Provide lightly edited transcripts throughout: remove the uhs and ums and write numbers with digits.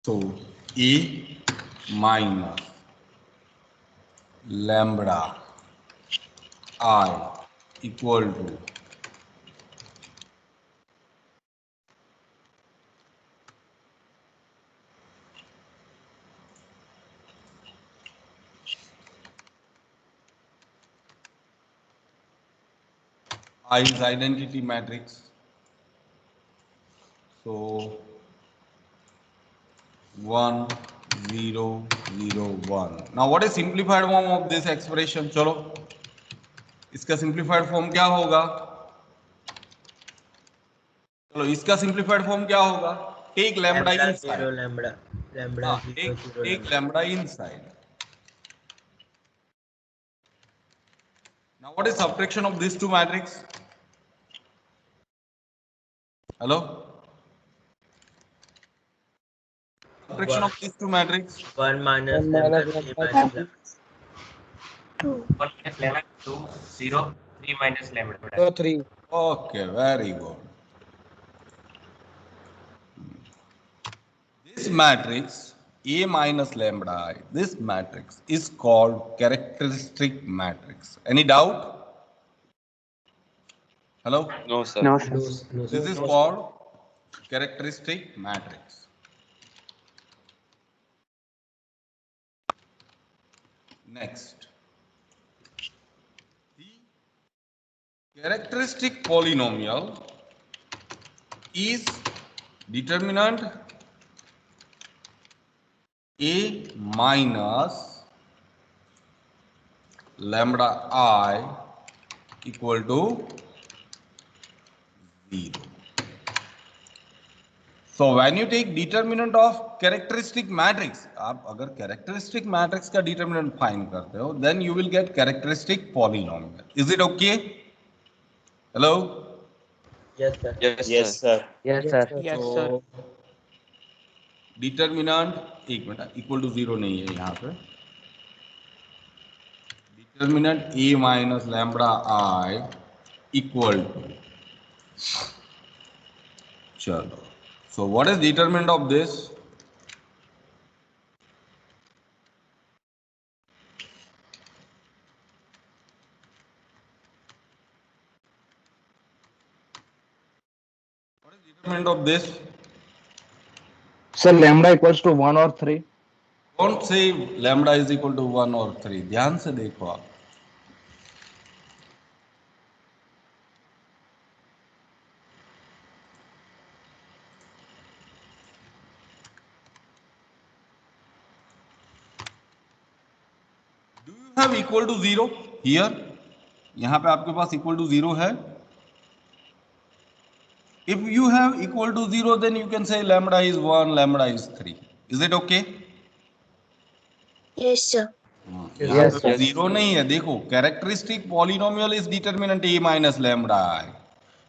So A minus lambda I equal to I is identity matrix. So 1 0 0 1. Now what is simplified form of this expression? चलो इसका simplified form क्या होगा? चलो इसका simplified form क्या होगा? Take lambda inside. lambda Take lambda inside. Now what is subtraction of these two matrix? Hello? Subtraction of these two matrix? 1 minus lambda 3 minus lambda 2 minus lambda 2 0 3 minus lambda. so 3 Okay, very good. This matrix A minus lambda I, this matrix is called characteristic matrix. Any doubt? Hello? No, sir. no sir no This is called characteristic matrix. Next. The characteristic polynomial is determinant A minus lambda I equal to 0. So when you take determinant of characteristic matrix, आप अगर characteristic matrix का determinant find करते हो, then you will get characteristic polynomial. Is it okay? Hello? yes sir Yes, sir. yes sir So determinant एक minute equal to 0 नहीं है यहाँ पे. Determinant A minus lambda I equal to. चलो. So what is determinant of this? What is determinant of this? sir lambda equals to 1 or 3 Don't say lambda is equal to 1 or 3. ध्यान से देखो आप. Do you have equal to 0 here? यहाँ पे आपके पास equal to 0 है. If you have equal to 0, then you can say lambda is 1, lambda is 3. Is it okay? yes sir यहाँ Yes, पे sir. 0 नहीं है. देखो characteristic polynomial is determinant A minus lambda I.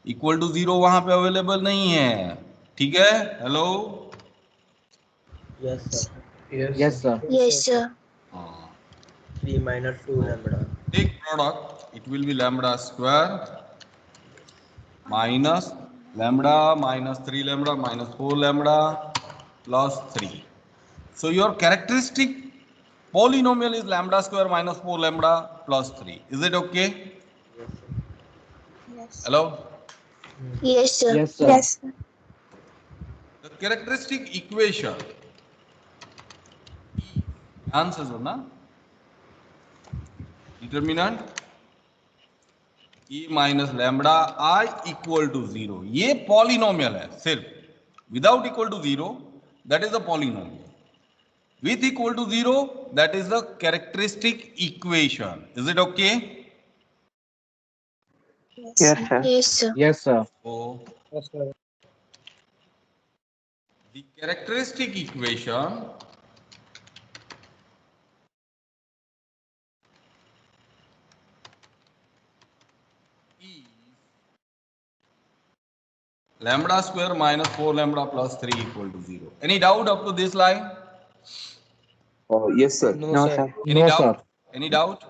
Equal to 0 वहां पे available नहीं है. ठीक है? Hello? yes sir yes sir yes sir 3 minus 2 lambda Take product, it will be lambda square minus lambda minus 3 lambda minus 4 lambda plus 3. So your characteristic polynomial is lambda square minus 4 lambda plus 3. Is it okay? yes Hello? yes sir Yes, sir. yes sir The characteristic equation. Answers हो ना? Determinant E minus lambda I equal to 0. ये polynomial है सिर्फ. Without equal to 0, that is a polynomial. With equal to 0, that is the characteristic equation. Is it okay? yes sir yes sir yes sir So yes sir the characteristic equation is lambda square minus 4 lambda plus 3 equal to 0. Any doubt up to this line? Yes, sir. no sir Any no doubt? sir Any doubt?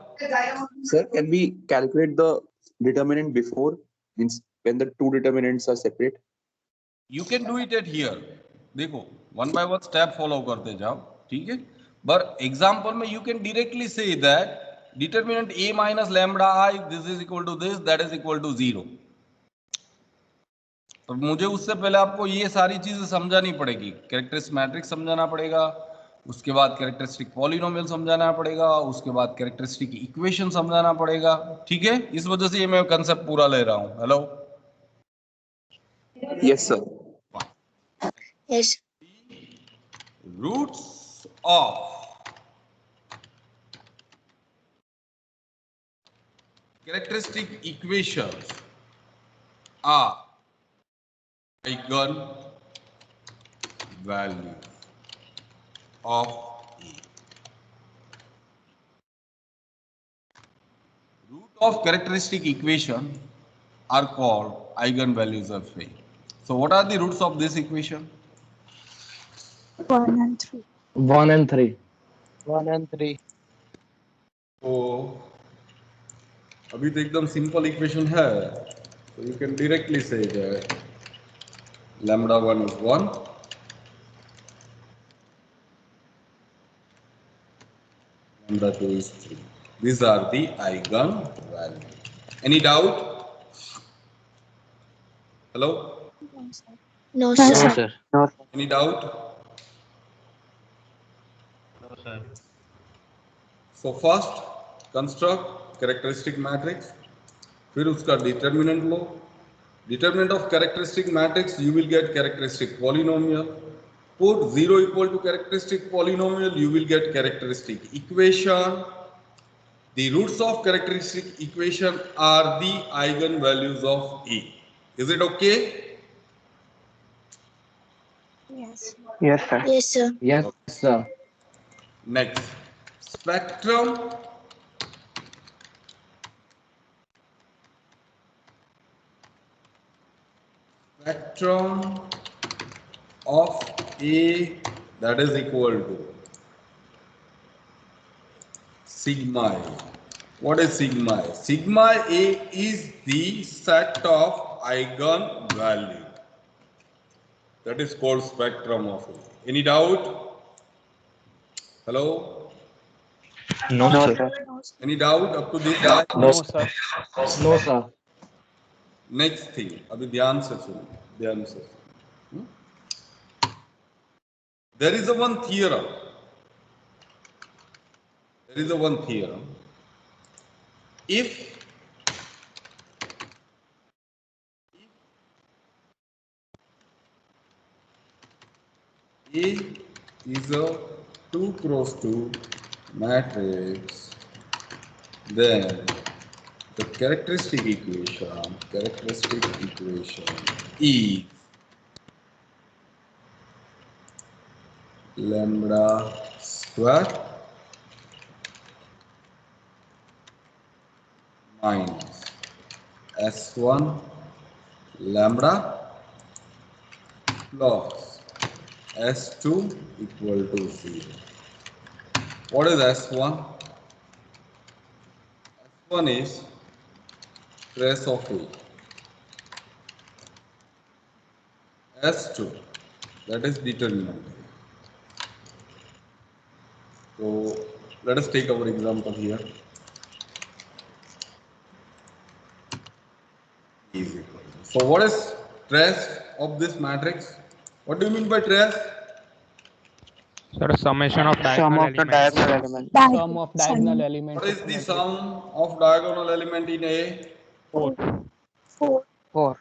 Sir, can we calculate the determinant before, means when the two determinants are separate? You can do it at here. देखो one by one step follow करते जाओ, ठीक है। But example में you can directly से that determinant a minus lambda I this is equal to this, that is equal to 0। तो मुझे उससे पहले आपको ये सारी चीजें समझानी पड़ेगी, कैरेक्टरिस्टिक मैट्रिक्स समझाना पड़ेगा, उसके बाद कैरेक्टरिस्टिक पॉलिनोमियल समझाना पड़ेगा, उसके बाद कैरेक्टरिस्टिक इक्वेशन समझाना पड़ेगा, ठीक है। इस वजह से ये मैं कंसेप्ट पूरा ले रहा हूं। Hello, Yes, sir. Yes. Roots of characteristic equations are eigen value of A. Root of characteristic equation are called eigenvalues of A. So what are the roots of this equation? 1 and 3. 1 and 3. 1 and 3. So अभी तो एकदम simple equation है, so you can directly say that lambda 1 is 1, lambda 2 is 3. These are the eigenvalues. Any doubt? Hello? No, No, sir. sir. Any doubt? No, sir. So first construct characteristic matrix, फिर उसका determinant low, determinant of characteristic matrix you will get characteristic polynomial, put 0 equal to characteristic polynomial you will get characteristic equation. The roots of characteristic equation are the eigenvalues of A. Is it okay? Yes. Yes, sir. Yes, sir. Yes, sir. Next, spectrum of A, that is equal to sigma A. What is sigma A? Sigma A is the set of eigenvalue. That is called spectrum of A. Any doubt? Hello? No, No, sir. sir. Any doubt up to this time? No, sir. No, sir. Next thing, अभी ध्यान से सुनो, ध्यान से सुनो. There is a one theorem. There is a one theorem. If A is a 2 cross 2 matrix, then the characteristic equation is lambda square minus S1 lambda plus S2 equal to 0. What is S1? S1 is trace of A. S2, that is determinant. So let us take our example here. Is equal to. So what is trace of this matrix? What do you mean by trace? Sir, summation of Sum diagonal of the elements. diagonal element. Sum of diagonal elements. What is the sum of diagonal element in A? 4. 4. 4.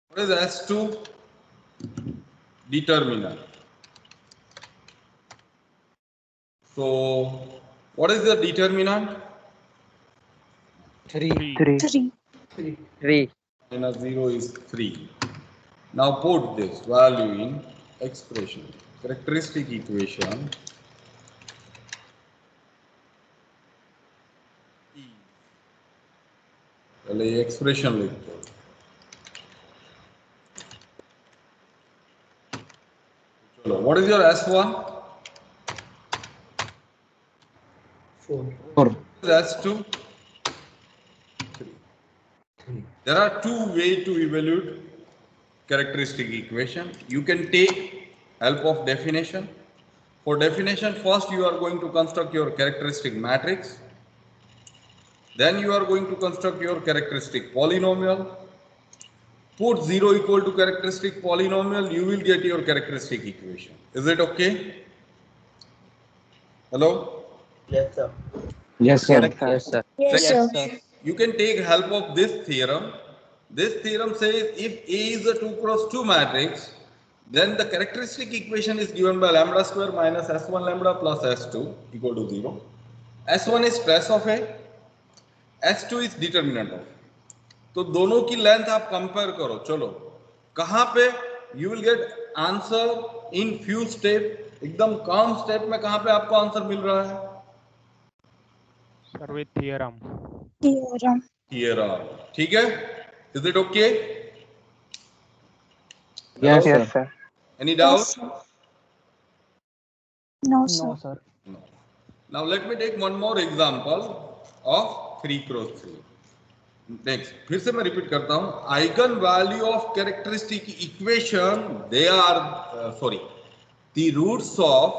What is S2? Determinant. So what is the determinant? 3. 3. 3. Minus 0 is 3. Now put this value in expression. Characteristic equation पहले ये expression लिखते हैं. चलो, what is your S1? 4. 4. S2? 3. There are two ways to evaluate characteristic equation. You can take help of definition. For definition, first you are going to construct your characteristic matrix. Then you are going to construct your characteristic polynomial. Put 0 equal to characteristic polynomial, you will get your characteristic equation. Is it okay? Hello? Yes, sir. Yes, sir. Yes, sir. Yes, Second, sir. you can take help of this theorem. This theorem says if A is a 2 cross 2 matrix, then the characteristic equation is given by lambda square minus S1 lambda plus S2 equal to 0. S1 is trace of A, S2 is determinant of A. तो दोनों की length आप compare करो. चलो कहां पे you will get answer in few step, एकदम कम step में कहां पे आपको आंसर मिल रहा है? Sir, with theorem. Theorem. Theorem. ठीक है? Is it okay? Yes, sir. Yes, sir. Any doubt? Yes, sir. No, sir. No, sir. No. Now let me take one more example of 3 cross 3. Next, फिर से मैं repeat करता हूं. Eigen value of characteristic equation, they are the roots of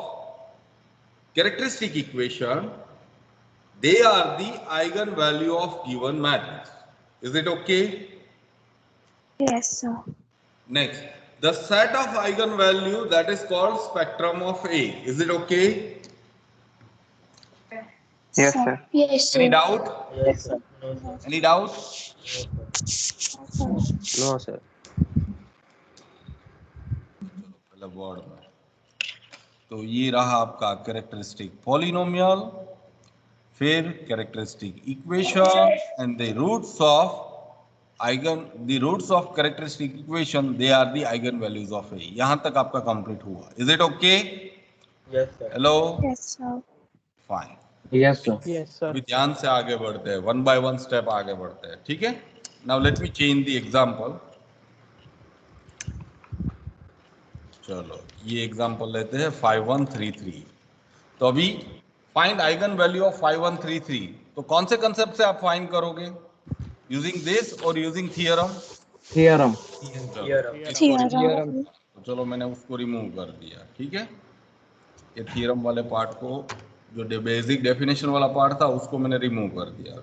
characteristic equation, they are the eigen value of given matrix. Is it okay? Yes, sir. Next, the set of eigen value that is called spectrum of A. Is it okay? Yes, sir. Yes, sir. Any doubt? Yes, sir. No, sir. Any doubt? No, sir. पहले board में. तो ये रहा आपका characteristic polynomial, फिर characteristic equation and the roots of characteristic equation, they are the eigen values of A. यहां तक आपका कंप्लीट हुआ. Is it okay? Yes, sir. Hello? Yes, sir. Fine. Yes, sir. Yes, sir. अभी ध्यान से आगे बढ़ते हैं, वन बाय वन स्टेप आगे बढ़ते हैं. ठीक है? Now let me change the example. चलो ये एग्जांपल लेते हैं 5133. तो अभी फाइंड आइगन वैल्यू ऑफ 5133. तो कौन से कंसेप्ट से आप फाइंड करोगे? यूजिंग दिस और यूजिंग थियरम? Theorem. Theorem. तो चलो मैंने उसको रिमूव कर दिया. ठीक है? ये थियरम वाले पार्ट को, जो बेसिक डेफिनेशन वाला पार्ट था, उसको मैंने रिमूव कर दिया.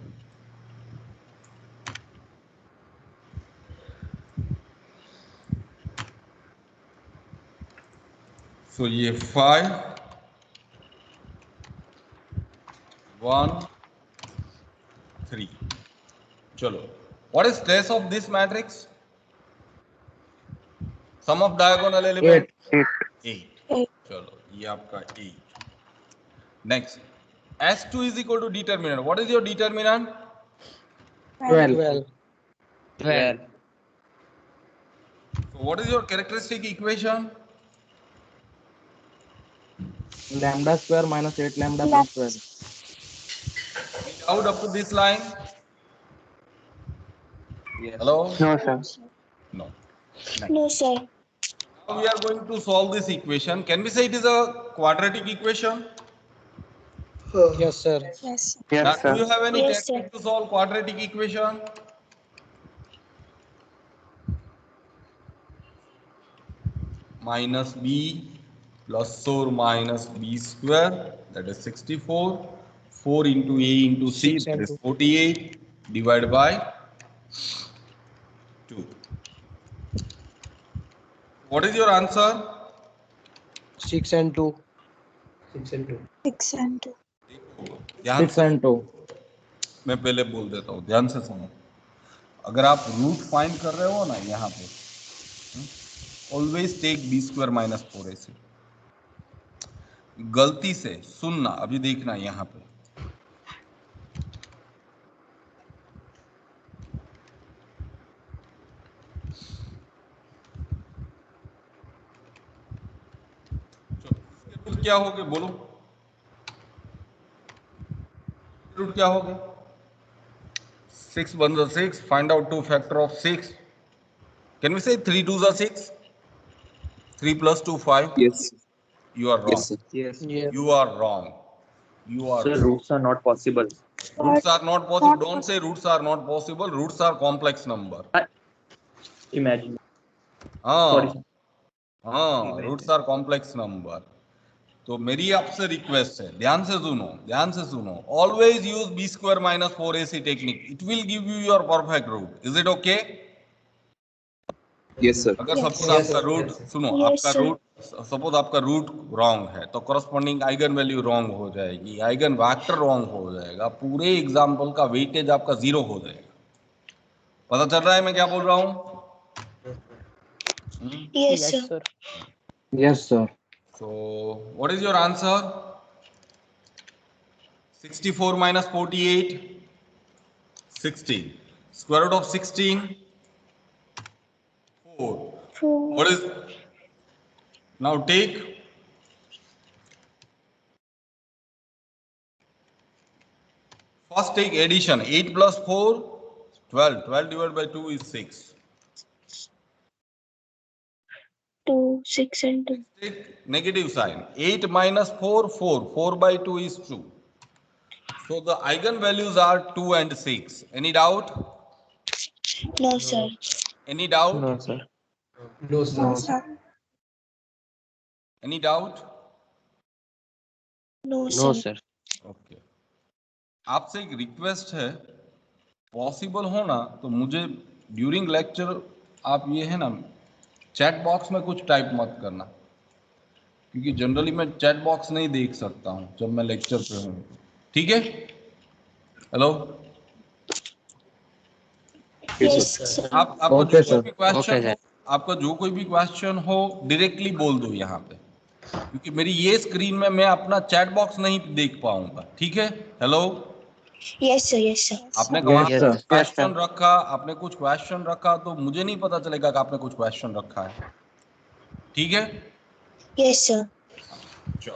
सो ये 5 1 3. चलो, what is trace of this matrix? Sum of diagonal element 8. चलो ये आपका 8. Next, S2 is equal to determinant. What is your determinant? 12. 12. So what is your characteristic equation? Lambda square minus 8 lambda plus 12. Out up to this line? Yes. Hello? No, sir. No. No, sir. Now we are going to solve this equation. Can we say it is a quadratic equation? Yes, sir. Yes, sir. Now, Yes, do you sir. have any Yes, sir. technique to solve quadratic equation? Minus b plus or minus b square, that is 64. 4 into a into c, that is 48, divided by 2. What is your answer? 6 and 2. 6 and 2. 6 and 2. ध्यान 6 and 2. मैं पहले बोल देता हूँ, ध्यान से सुनो. अगर आप रूट फाइंड कर रहे हो ना यहाँ पे, always take B square minus 4ac. गलती से सुनना, अभी देखना यहाँ पे. रूट क्या हो गए बोलो? रूट क्या हो गए? 6 1 is 6. Find out 2 factor of 6. Can we say 3 2s are 6? 3 plus 2 5. Yes. You are wrong. Yes, sir. Yes. You are wrong. You are. Sir, roots are not possible. Roots are not possible. Don't say roots are not possible. Roots are complex number. Imagine. Sorry. हाँ हाँ, roots are complex number. तो मेरी आपसे request है, ध्यान से सुनो, always use B square minus 4ac technique, it will give you your perfect root. Is it okay? Yes, sir. अगर Yes. सपोज Yes, आपका sir. Root, Yes, sir. सुनो, Yes, आपका sir. रूट, सपोज आपका root wrong है तो corresponding eigen value wrong हो जाएगी, eigen vector wrong हो जाएगा, पूरे एग्जाम्पल का वेटेज आपका 0 हो जाएगा। पता चल रहा है मैं क्या बोल रहा हूँ? Yes, sir. Yes, sir. So what is your answer? 64 minus 48, 16. Square root of 16, 4. 4. What is, now take, first take addition, 8 plus 4, 12. 12 divided by 2 is 6. 2, 6 and 2. Take negative sign, 8 minus 4, 4. 4 by 2 is 2. So the eigenvalues are 2 and 6. Any doubt? No, sir. Any doubt? No, sir. No, sir. No, sir. Any doubt? No, No, sir. sir. Okay, आपसे एक request है, possible हो ना तो मुझे during lecture आप ये है ना चैट बॉक्स में कुछ टाइप मत करना, क्योंकि जनरली मैं चैट बॉक्स नहीं देख सकता हूँ जब मैं लेक्चर पे हूँ। ठीक है? Hello, Yes, sir. आपको Okay, जो कोई sir. भी क्वेश्चन Okay, हो, sir. आपका जो कोई भी क्वेश्चन हो डायरेक्टली बोल दो यहाँ पे, क्योंकि मेरी ये स्क्रीन में मैं अपना चैट बॉक्स नहीं देख पाऊंगा। ठीक है? Hello, Yes, sir. Yes, sir. आपने Yes, Yes, sir. sir. Question रखा, आपने कुछ क्वेश्चन रखा तो मुझे नहीं पता चलेगा कि आपने कुछ क्वेश्चन रखा है। ठीक है? Yes, sir. चलो,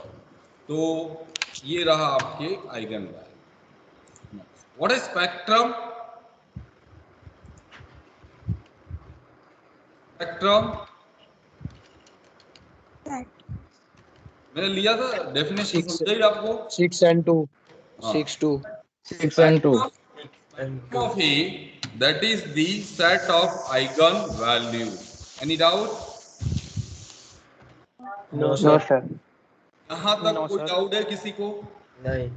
तो ये रहा आपके eigen value. What is spectrum? Spectrum मैंने लिया था, डेफिनेशन समझ गई आपको? 6 and 2. हाँ। 6, 2. 6 and 2. And Of A, that is the set of eigen value. Any doubt? no, No, sir. sir. यहाँ तक कोई डाउट है किसी को? Nine.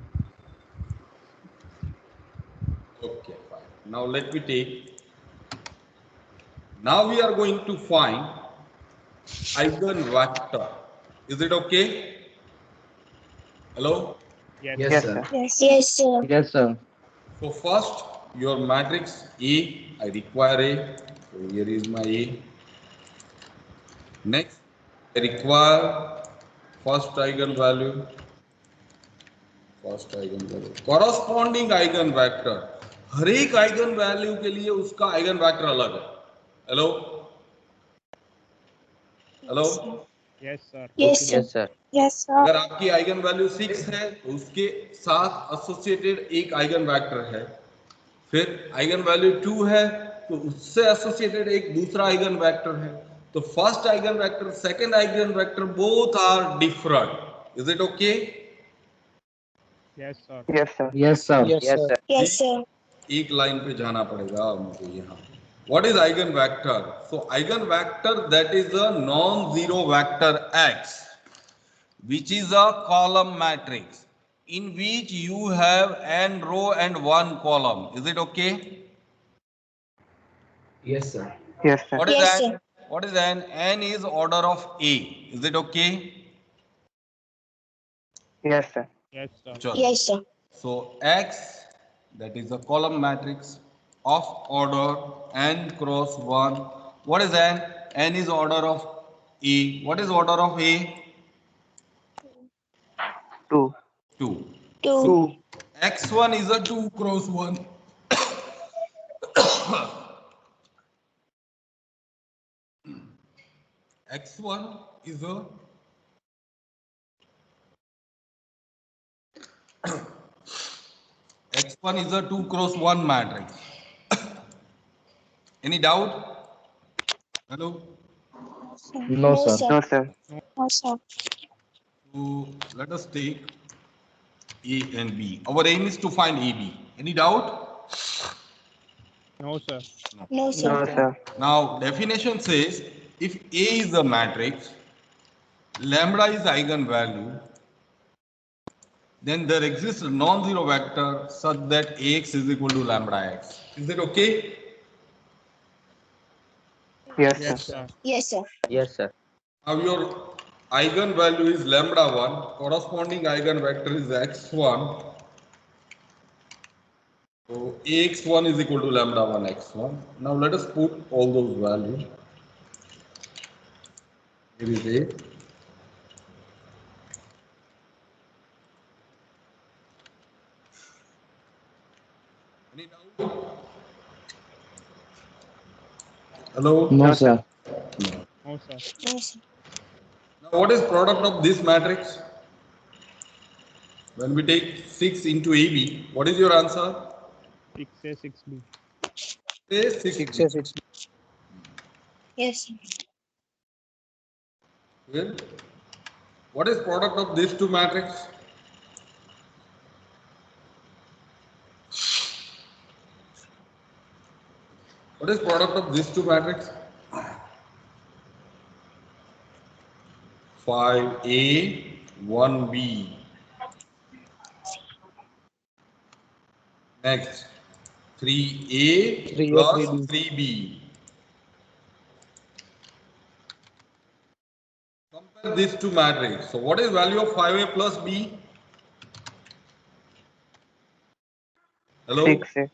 Okay, fine. Now let me take. Now we are going to find eigenvector. Is it okay? Hello? Yes, Yes, sir. sir. Yes, yes, sir. Yes, sir. So first your matrix A, I require A. So here is my A. Next, I require first eigenvalue. First eigenvalue. Corresponding eigenvector. हर एक eigen value के लिए उसका eigen vector अलग है। Hello, hello, Yes, sir. Yes, sir. Yes, sir. Yes, sir. अगर आपकी eigen value 6 है तो उसके साथ एसोसिएटेड एक आइगन वेक्टर है, फिर आइगन वैल्यू 2 है तो उससे एसोसिएटेड एक दूसरा आइगन वेक्टर है। तो first eigen vector, second eigen vector, both are different. Is it okay? Yes, sir. Yes, sir. Yes, sir. Yes, sir. Yes, sir. एक लाइन पे जाना पड़ेगा मुझे यहाँ। What is eigenvector? So eigenvector, that is a non-zero vector X, which is a column matrix in which you have n row and one column. Is it okay? Yes, sir. Yes, sir. What is Yes, n? sir. What is n? N is order of A. Is it okay? Yes, sir. Yes, sir. Sure. Yes, sir. So X, that is a column matrix of order n cross 1. What is n? N is order of A. What is order of A? 2. 2. 2. So X1 is a 2 cross 1. X1 is a X1 is a 2 cross 1 matrix. Any doubt? Hello? No, sir. No, sir. No, sir. So let us take A and B. Our aim is to find AB. Any doubt? No, sir. No, sir. No, sir. Now definition says if A is a matrix, lambda is eigenvalue, then there exists a non-zero vector such that Ax is equal to lambda x. Is it okay? Yes, Yes, sir. sir. Yes, sir. Yes, sir. Now your eigenvalue is lambda 1, corresponding eigenvector is x1. So Ax1 is equal to lambda 1 x1. Now let us put all those values. Here is A. Any doubt? Hello? No, sir. No, sir. No, sir. Now what is product of this matrix? When we take 6 into AB, what is your answer? 6A, 6B. Say 6. 6. Yes, sir. Well, what is product of these two matrices? What is product of these two matrices? 5A, 1B. Next, 3A 3A, plus 3B. 3B. Compare these two matrices. So what is value of 5A plus B? Hello? 6A.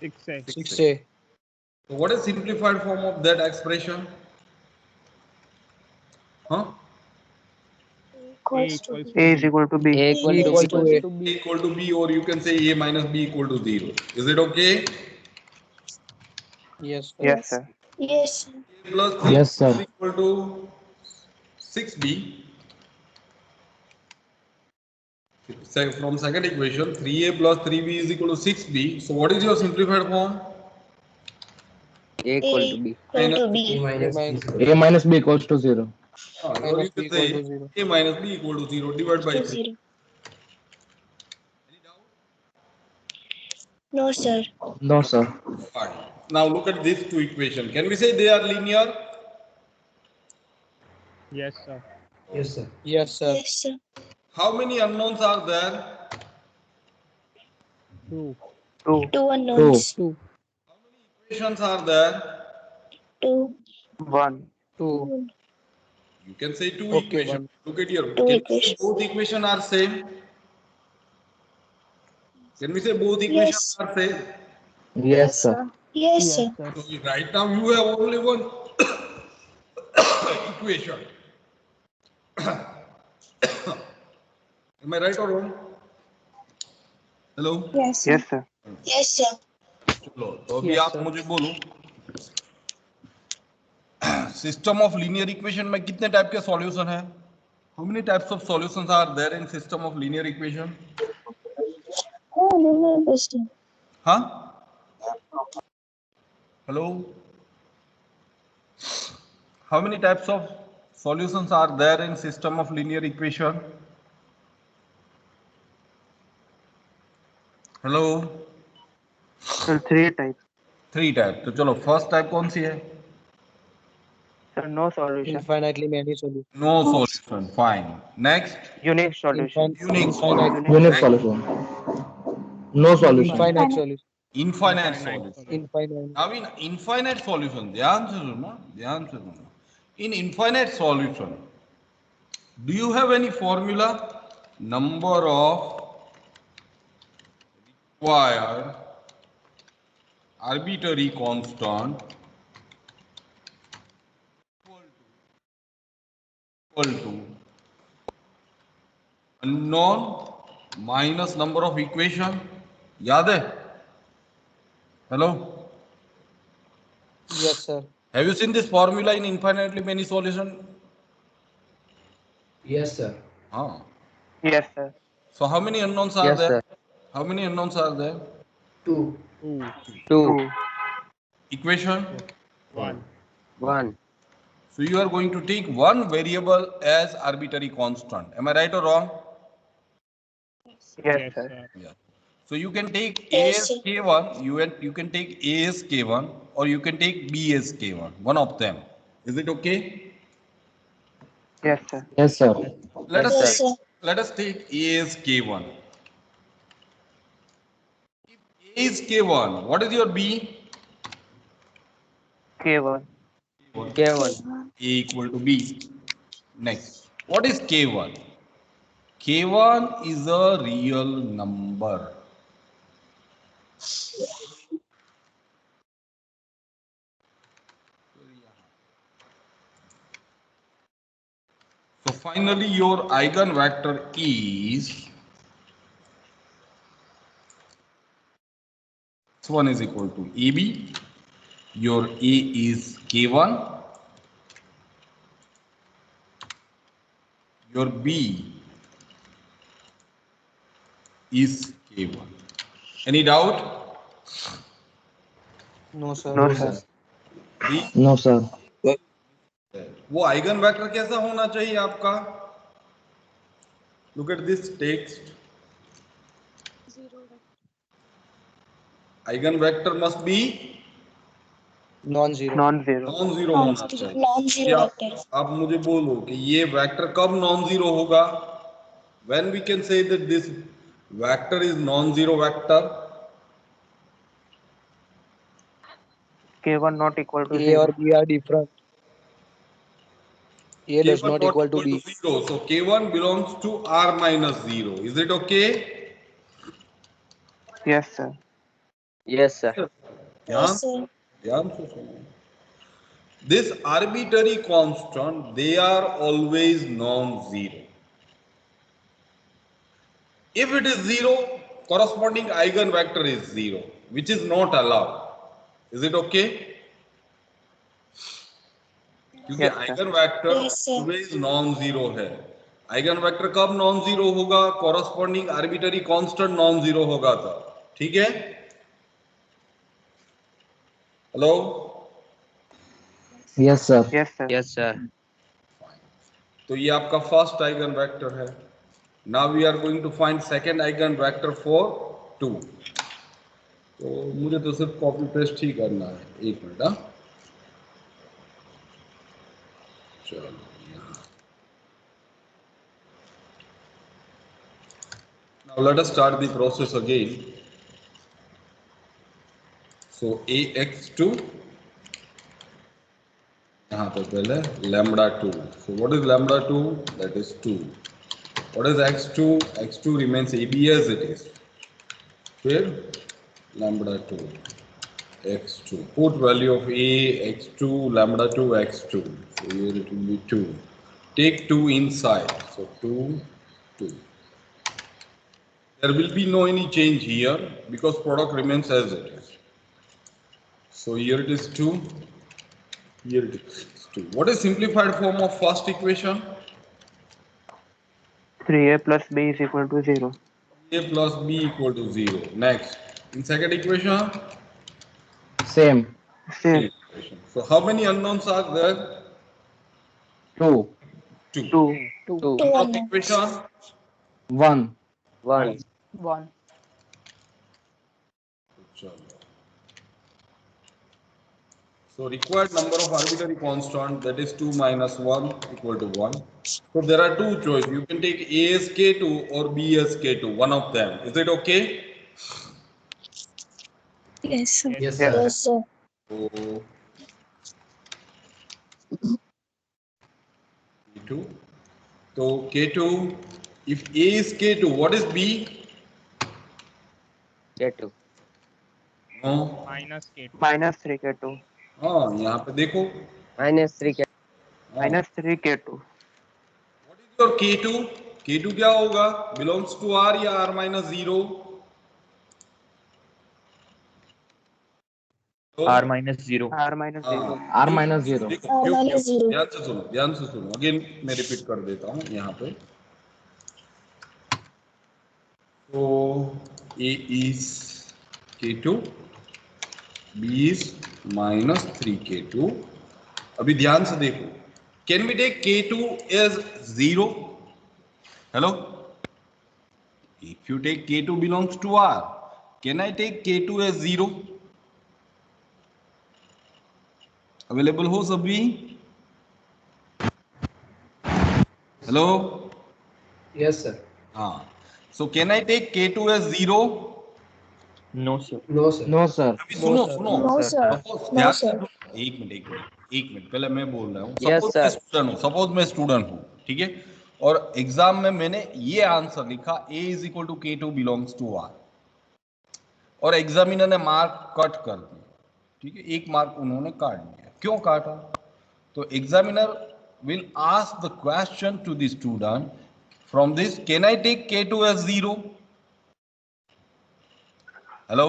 6A. 6A. So what is simplified form of that expression? Huh? Equals to equals B. A is equal to B. A Equal equal to to A. A equal to B, or you can say A minus B equal to 0. Is it okay? Yes, sir. Yes, sir. Yes, sir. A plus 3 Yes, sir. is equal to 6B. From second equation, 3A plus 3B is equal to 6B. So what is your simplified form? A equal to B. Equal to A B. minus B. A minus B equals to 0. Or Minus you B can equal say to 0. A minus B equal to 0 divided by To 3. 0. No, sir. No, sir. Fine. Now look at these two equations. Can we say they are linear? Yes, sir. Yes, sir. Yes, sir. Yes, sir. How many unknowns are there? 2. 2. 2 unknowns. 2. Equations are there? 2. 1. 2. You can say two Okay, equations. 1. Look at here. Two Can we say equations. both equations are same? Can we say both equations Yes. are same? Yes, sir. Yes, sir. sir. So right now you have only one equation. Am I right or wrong? Hello? Yes, sir. Yes, sir. Yes, sir. चलो तो अभी Yes, आप sir. मुझे बोलो system of linear equation में कितने type के solution है? How many types of solutions are there in system of linear equation? Oh, linear system. हाँ? Hello? How many types of solutions are there in system of linear equation? Hello? Sir, 3 types. 3 types. तो चलो first type कौन सी है? Sir, no solution. Infinitely many solutions. No solution. Fine. Next, Unique solution. unique Infinite. solution. Unique Next, solution. No solution. Infinite solution. infinite solution. Infinite. Now in infinite solution, ध्यान से सुनो, ध्यान से सुनो. In infinite solution, do you have any formula? Number of required arbitrary constant equal to unknown minus number of equation. याद है? Hello? Yes, sir. Have you seen this formula in infinitely many solution? Yes, sir. Ah. Yes, sir. So how many unknowns are Yes, there? sir. How many unknowns are there? 2. 2. 2. Equation. 1. 1. So you are going to take one variable as arbitrary constant. Am I right or wrong? Yes, sir. Yeah. So you can take A Yes, as sir. K1, you can take A as K1, or you can take B as K1, one of them. Is it okay? Yes, sir. Yes, sir. Let us Yes, take sir. let us take A as K1. If A is K1, what is your B? K1. K1. A equal to B. Next, what is K1? K1 is a real number. So finally your eigenvector is, this one is equal to AB. Your A is K1. Your B is K1. Any doubt? No, sir. No, sir. B? No, sir. वो eigen vector कैसा होना चाहिए आपका? Look at this text. Eigen vector must be Non-zero. Non-zero. Non zero होना चाहिए. Non-zero या vector. आप मुझे बोलो कि ये वेक्टर कब नॉन जीरो होगा? When we can say that this vector is non-zero vector? K1 not equal to A 0. or B are different. A does K1 not equal to B. 0. So K1 belongs to R minus 0. Is it okay? Yes, sir. Yes, sir. Yes, sir. ध्यान से सुनो. This arbitrary constant, they are always non-zero. If it is 0, corresponding eigenvector is 0, which is not allowed. Is it okay? क्योंकि Yes, sir. eigenvector Yes, sir. always non-zero है. eigenvector कब non-zero होगा? corresponding arbitrary constant non-zero होगा तब. ठीक है? Hello? Yes, sir. Yes, sir. Yes, sir. तो ये आपका फर्स्ट आइगन वेक्टर है. Now we are going to find second eigen vector for 2. तो मुझे तो सिर्फ कॉपी पेस्ट ही करना है. एक मिनट. हाँ, चलो now let us start the process again. So ax2, यहाँ पे पहले lambda 2. So what is lambda 2? That is 2. What is x2? x2 remains ab as it is. फिर lambda 2 x2. Put value of a x2 lambda 2 x2. So here it will be 2. Take 2 inside. So 2 2. There will be no any change here because product remains as it is. So here it is 2. Here it is 2. What is simplified form of first equation? 3a plus b is equal to 0. A plus b equal to 0. Next, in second equation, Same. Same. equation. So how many unknowns are there? 2. 2. 2. Two. Two Number of unknowns. equation? 1. 1. 1. So required number of arbitrary constant, that is 2 minus 1 equal to 1. So there are two choices. You can take A as K2 or B as K2, one of them. Is it okay? Yes, sir. Yes, Yes, Yes, sir. So K2. So K2, if A is K2, what is B? K2. No. minus K2. Minus 3k2. हाँ, यहाँ पे देखो. Minus 3 K2. Minus 3k2. What is your K2? K2 क्या होगा? Belongs to R या R minus 0? R minus 0. R minus 0. R minus 0. देखो, R क्यों- minus क्यों- 0. ध्यान से सुनो. अगेन मैं रिपीट कर देता हूँ यहाँ पे. So A is K2, B is minus 3K2. अभी ध्यान से देखो. Can we take K2 as 0? Hello? If you take K2 belongs to R, can I take K2 as 0? Available हो सभी? Hello? Yes, sir. Ah. So can I take K2 as 0? No, sir. No, sir. No, sir. अभी No, सुनो sir. सुनो No, sir. Suppose No, ध्यान से sir. सुनो एक minute पहले मैं बोल रहा हूँ Yes, सपोज मैं स्टूडेंट हूँ ठीक है और एग्जाम में मैंने ये आंसर लिखा a is equal to K2 belongs to R और एग्जामिनर ने मार्क कट कर दिया ठीक है एक मार्क उन्होंने काट दिया क्यों काटा तो examiner will ask the question to the student from this can I take K2 as 0 hello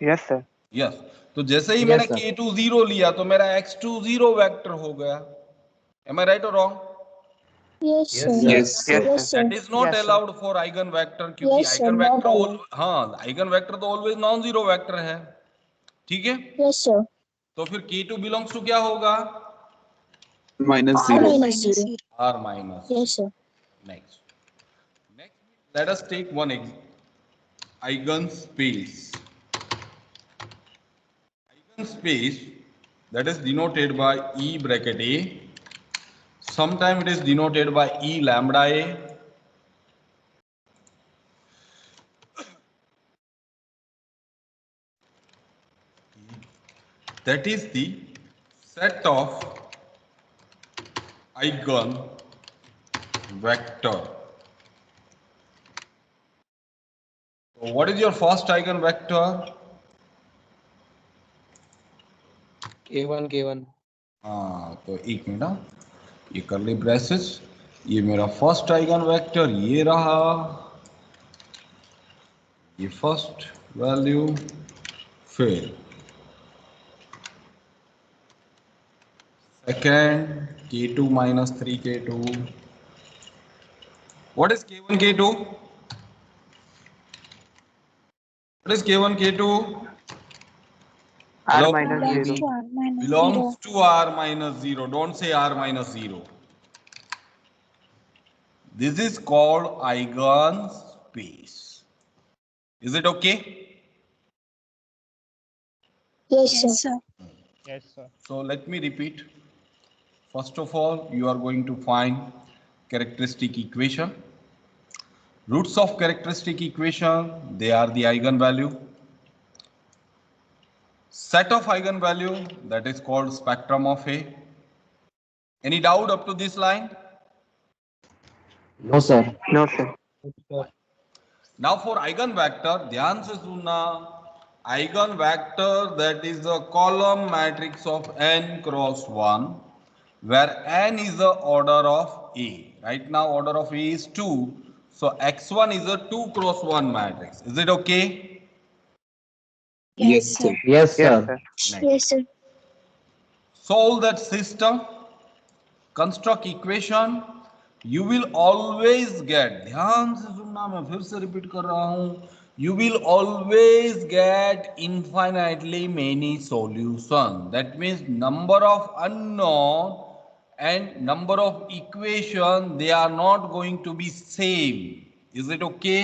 Yes, sir. Yes तो जैसे ही Yes, मैंने sir. K2 0 लिया तो मेरा X2 0 वेक्टर हो गया एम आई राइट और wrong Yes, sir. Yes, Yes, sir. Yes, sir. That is not Yes, sir. Allowed for eigen vector क्योंकि Yes, sir. Eigen Not vector allowed. हाँ आइगन वेक्टर तो always non zero vector है ठीक है Yes, sir. तो फिर K2 belongs to क्या होगा Minus R 0. minus 0. R minus Yes, sir. Next let us take one eigen space space that is denoted by E bracket A. Sometime it is denoted by E lambda A. That is the set of eigen vector. So what is your first eigen vector? K1, K1. हाँ तो एक minute ये करली braces ये मेरा first eigen vector ये रहा ये फर्स्ट वैल्यू फिर second K2 minus 3K2 what is K1 K2 what is K1 K2 R Hello? minus Belongs 0. to R minus 0. belongs to R minus 0 don't say R minus 0 this is called eigen space is it okay Yes, sir. Yes, sir. so let me repeat first of all you are going to find characteristic equation roots of characteristic equation they are the eigenvalue set of eigenvalue that is called spectrum of A any doubt up to this line No, sir. No, sir. now for eigenvector ध्यान से सुनना eigenvector that is the column matrix of n cross 1 where n is the order of A right now order of A is 2 so x1 is a 2 cross 1 matrix is it okay Yes, sir. Yes, Yes, sir. sir. Yes, sir. solve that system construct equation you will always get ध्यान से सुनना मैं फिर से repeat कर रहा हूं you will always get infinitely many solutions that means number of unknown and number of equation they are not going to be same is it okay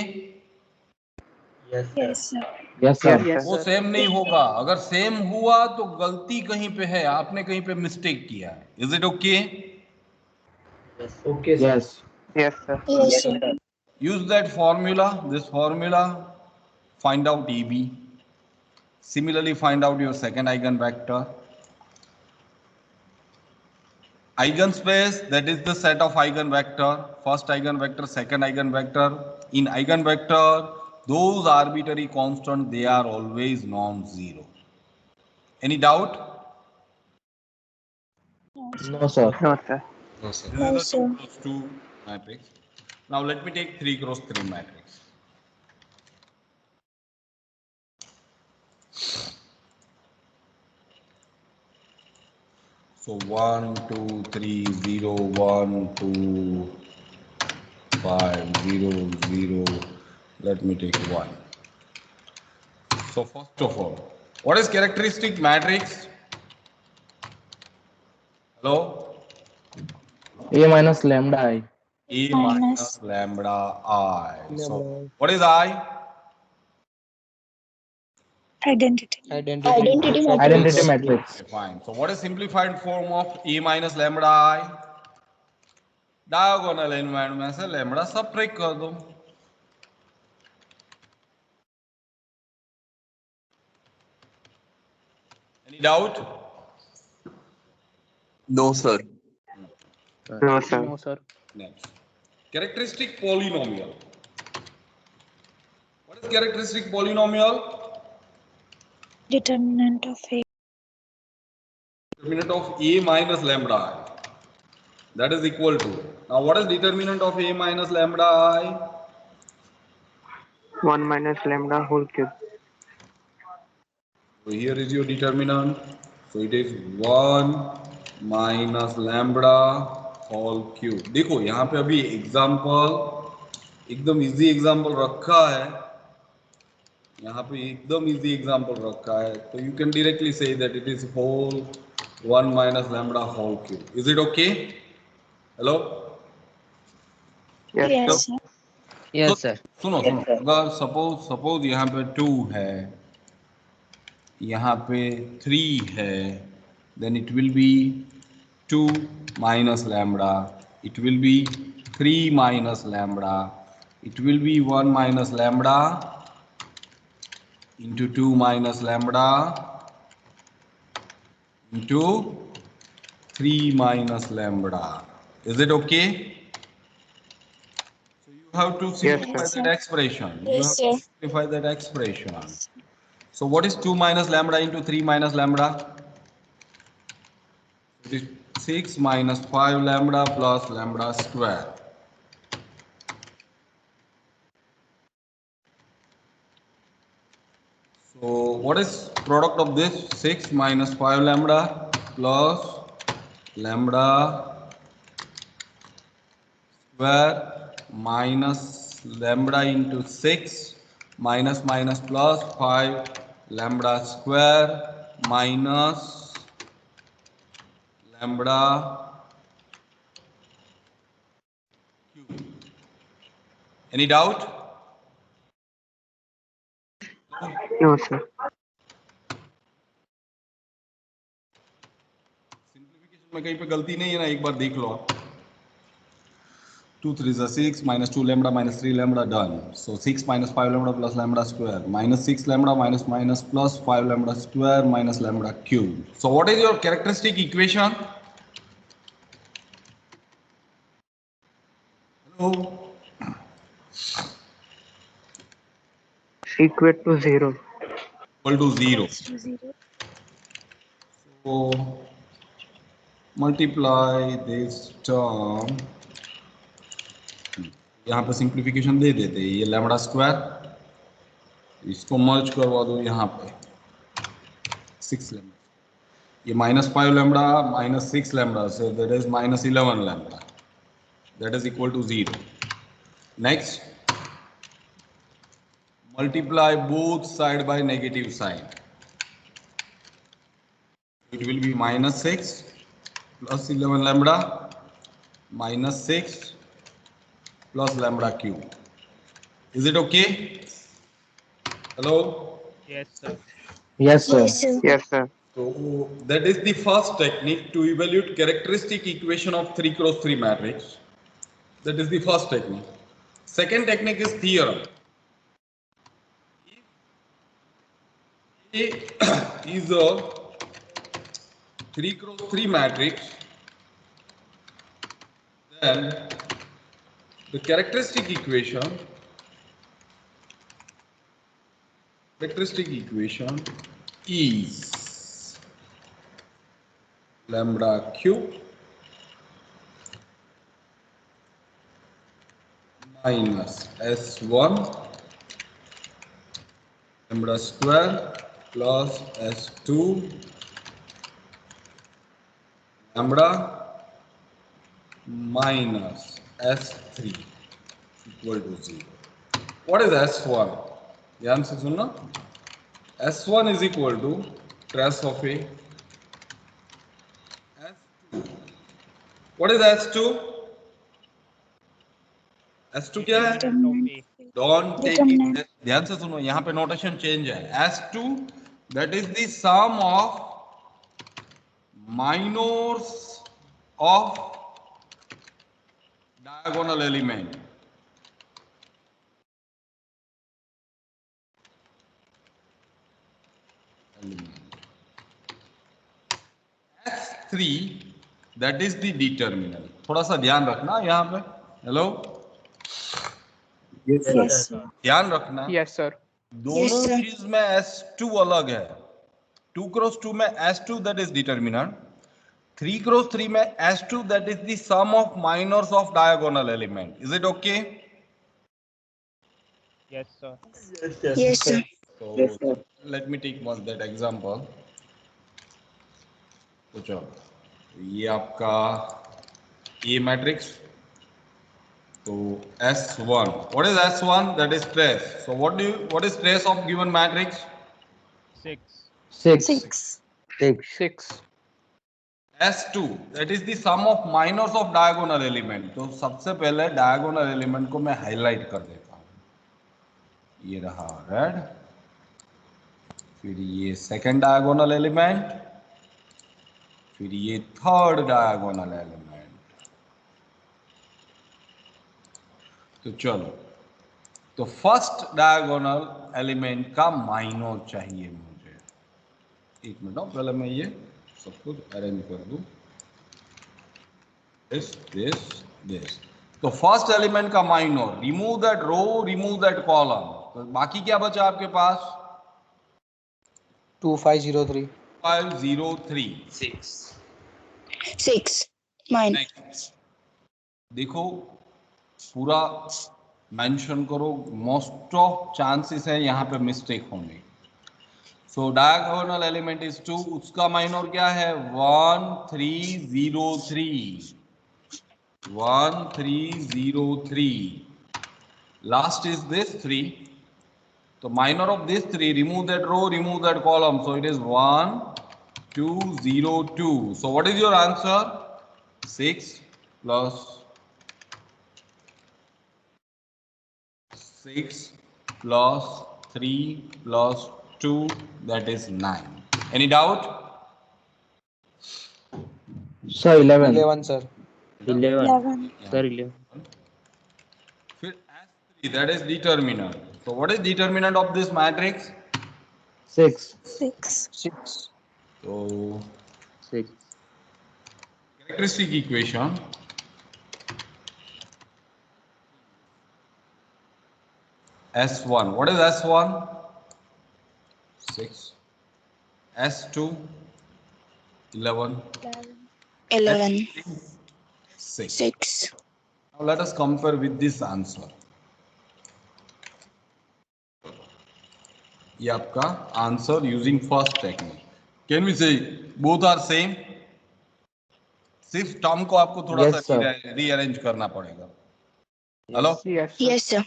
Yes, sir. Yes, sir. Yes, वो sir. Same नहीं होगा अगर same हुआ तो गलती कहीं पे है आपने कहीं पे मिस्टेक किया है is it okay Okay, sir. Yes. Yes, sir. Yes, sir. use that formula this formula find out EB similarly find out your second eigenvector eigenspace that is the set of eigenvector first eigenvector second eigenvector in eigenvector those arbitrary constants they are always non-zero any doubt No, sir. No, sir. this No, is the 2 sir. cross 2 matrix now let me take 3 cross 3 matrix so 1 2 3 0 1 2 5 0 0 let me take 1 so first of all what is characteristic matrix hello A minus lambda I. A minus lambda I so Lambda. what is I Identity. Identity. Identity matrix. Identity matrix. okay, fine so what is simplified form of A minus lambda I diagonal element में से lambda subtract कर दो। Any doubt? No, sir. No, sir. No, sir. Next, characteristic polynomial. What is characteristic polynomial? Determinant of A. Determinant of A minus lambda I. That is equal to. Now, what is determinant of A minus lambda I? 1 minus lambda whole cube. So here is your determinant. So it is 1 minus lambda whole cube. देखो यहाँ पे अभी example एकदम easy example रखा है, यहाँ पे एकदम इजी एग्जाम्पल रखा है, तो यू कैन डायरेक्टली से that it is whole 1 minus lambda whole cube. Is it okay? Hello? Yes, Yes, sir. sir. Yes, sir. सुनो सुनो, अगर सपोज यहाँ पे 2 है, यहाँ पे 3 है, then it will be 2 minus lambda, it will be 3 minus lambda, it will be 1 minus lambda into 2 minus lambda into 3 minus lambda. Is it okay? So you have to simplify Yes, that sir. expression. You Yes, have to sir. simplify that expression. So what is 2 minus lambda into 3 minus lambda? It is 6 minus 5 lambda plus lambda square. So what is product of this? 6 minus 5 lambda plus lambda square minus lambda into 6 minus minus plus 5 lambda square minus lambda cube. Any doubt? No, sir. Simplification में कहीं पे गलती नहीं है ना, एक बार देख लो आप। 2 3 are 6 minus 2 lambda minus 3 lambda done. So 6 minus 5 lambda plus lambda square minus 6 lambda minus minus plus 5 lambda square minus lambda cube. So what is your characteristic equation? Hello? Equate to 0. Equal to 0. Equals to 0. So multiply this term. यहाँ पे simplification दे देते हैं, ये lambda square इसको मर्ज करवा दो यहाँ पे 6 लैम्बडा, ये minus 5 lambda minus 6 lambda, so that is minus 11 lambda, that is equal to 0. Next, multiply both side by negative sign. It will be minus 6 plus 11 lambda minus 6 plus lambda cube. Is it okay? Hello? Yes, sir. Yes, sir. Yes, sir. Yes, sir. So that is the first technique to evaluate characteristic equation of 3 cross 3 matrix. That is the first technique. Second technique is theorem. If A is a 3 cross 3 matrix, then the characteristic equation is lambda cube minus S1 lambda square plus S2 lambda minus S3 equal to 0. What is S1? ध्यान से सुनना, S1 is equal to trace of A. S2. What is S2? S2 क्या है? Determinant of A. Don't take Determinant. it. ध्यान से सुनो, यहाँ पे नोटेशन चेंज है. S2 that is the sum of minors of diagonal element. S3 that is the determinant. थोड़ा सा ध्यान रखना यहाँ पे. Hello? Yes, sir. Yes, sir. ध्यान रखना. Yes, sir. दोनों sir. चीज में S2 अलग है. 2 क्रॉस 2 में S2 that is determinant. 3 cross 3 में S2 that is the sum of minors of diagonal element. Is it okay? Yes, sir. Yes, sir. So Yes, sir. let me take one that example. तो चलो ये आपका A matrix. तो S1. What is S1? That is trace. So what is trace of given matrix? 6. 6. 6. S2 that is the sum of minors of diagonal element. तो सबसे पहले diagonal element को मैं हाईलाइट कर देता हूँ. ये रहा रेड. फिर ये सेकंड diagonal element. फिर ये थर्ड diagonal element. तो चलो, तो फर्स्ट डायगोनल एलिमेंट का माइनर चाहिए मुझे. एक मिनट, पहले मैं ये सब कुछ अरेंज कर दूं. दिस. तो फर्स्ट एलिमेंट का minor, remove that row, remove that column. तो बाकी क्या बचा आपके पास? 2503. 503. 6. Mine. देखो पूरा मेंशन करो. मोस्ट ऑफ चांसेस है यहाँ पे मिस्टेक होने. So diagonal element is 2. उसका माइनर क्या है? 1303. 1303. Last is this 3. तो minor of this 3, remove that row, remove that column. So it is 1202. So what is your answer? 6 plus 6 plus 3 plus 2, that is 9. Any doubt? Sir, 11. 11, sir. 11. Sir, 11. फिर S3 that is determinant. So what is determinant of this matrix? 6. 6. 6. So 6. characteristic equation S1. What is S1? 6. S2 11. 11. 6. 6. Now let us compare with this answer. ये आपका answer using first technique. Can we say both are same? सिर्फ term को आपको थोड़ा Yes, सा sir. Rearrange करना पड़ेगा. Hello? Yes, sir. Yes, sir.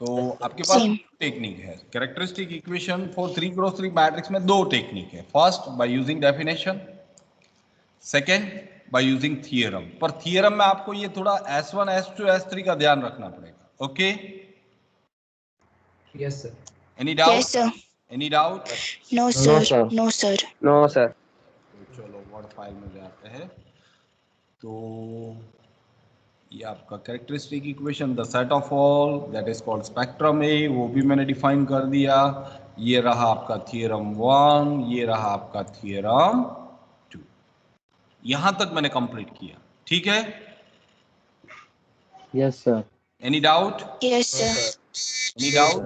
तो आपके पास Same. टेक्निक है. Characteristic equation for 3 cross 3 matrix में 2 टेक्निक है. First by using definition, second by using theorem. पर थियरम में आपको ये थोड़ा S1, S2, S3 का ध्यान रखना पड़ेगा. Okay? Yes, sir. Any doubt? Yes, sir. Any doubt? No, sir. sir. No, sir. No, sir. तो चलो वर्ड फाइल में जाते हैं. तो ये आपका characteristic equation, the set of all that is called spectrum A, वो भी मैंने डिफाइन कर दिया. ये रहा आपका थियरम 1, ये रहा आपका थियरम 2. यहां तक मैंने कंप्लीट किया. ठीक है? Yes, sir. Any doubt? Yes, sir. Any doubt?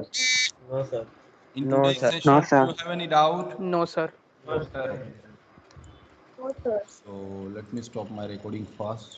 No, sir. In No, today's sir. session, No, sir. do you have any doubt? No, sir. So let me stop my recording first.